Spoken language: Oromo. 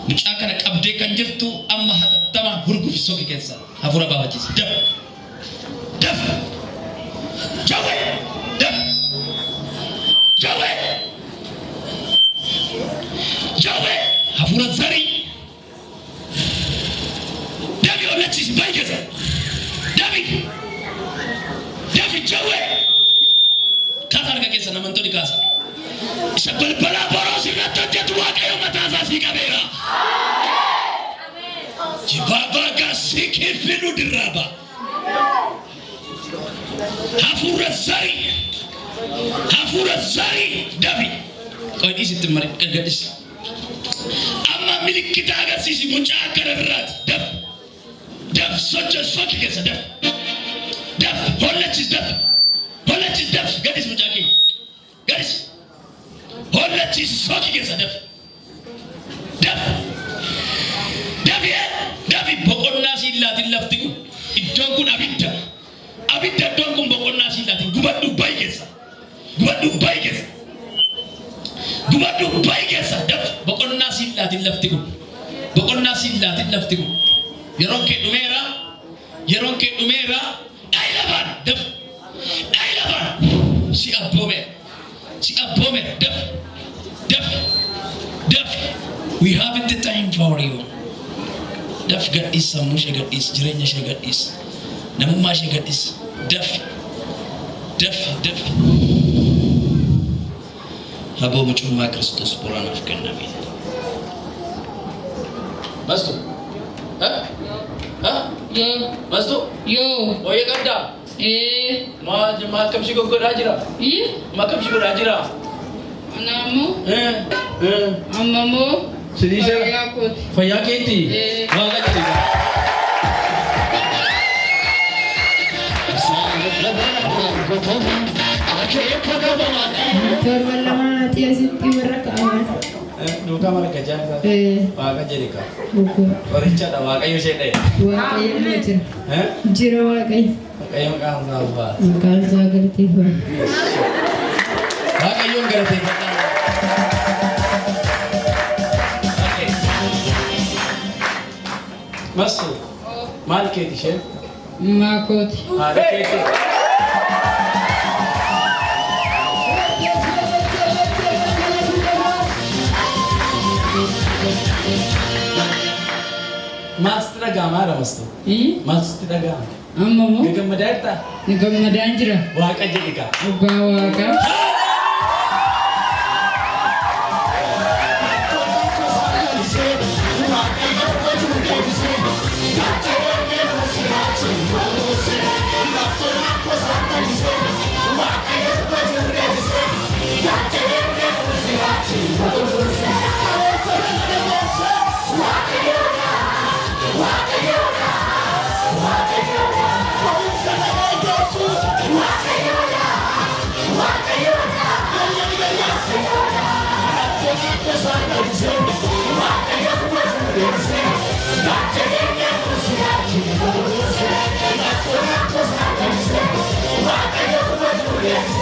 mucaa kana qabdee kan jirtu amma hatattamaan hurgufi soki keessa hafuura baafachisi daf jawe daf jawe hafuura zarii dafi olachisi baay'eessa dafi jawe kaasa harka keessa namoonni kaasa isa balbala boroosi irratti hojjetu waaqayyo mataasaa sii qabeera. Jibaba gasiki filu diraba hafura zari dabi kau di situ mereka gadis amma milik kita agak sisi muncak kererat daf soki kesa daf holecis daf gadis muncaki gadis holecis soki kesa daf Davi bokonna sillatin laftiku iddon kun abidda iddon kun bokonna sillatin gubaddu baygessa daf bokonna sillatin laftiku yeron ke dumera ailaban daf si abome daf we haven't the time for you. Daf gadis samu she gadis jirenya she gadis namumma she gadis daf habo mucuma Kristus Quran afkan nabi bastu yo bastu yo oye ganda ma kam shi gogoda jira ma kam shi gogoda jira anamu amamu Sini saya faya kiti. Waga jadi. Terwala tiasi timur kawan. Duka mana kerja? Waga jadi kah? Perica dah waga yo sini. Waga yo macam. Jiro waga. Waga yo kah apa? Kalau saya kerti pun. Waga yo kerti. Masu, mal keti she? Makot. Mal keti. Mas tidak gamar mastu. Mas tidak gamar. Amamu? Gamar Anjira. Waka jadi kah? Waka. Yes.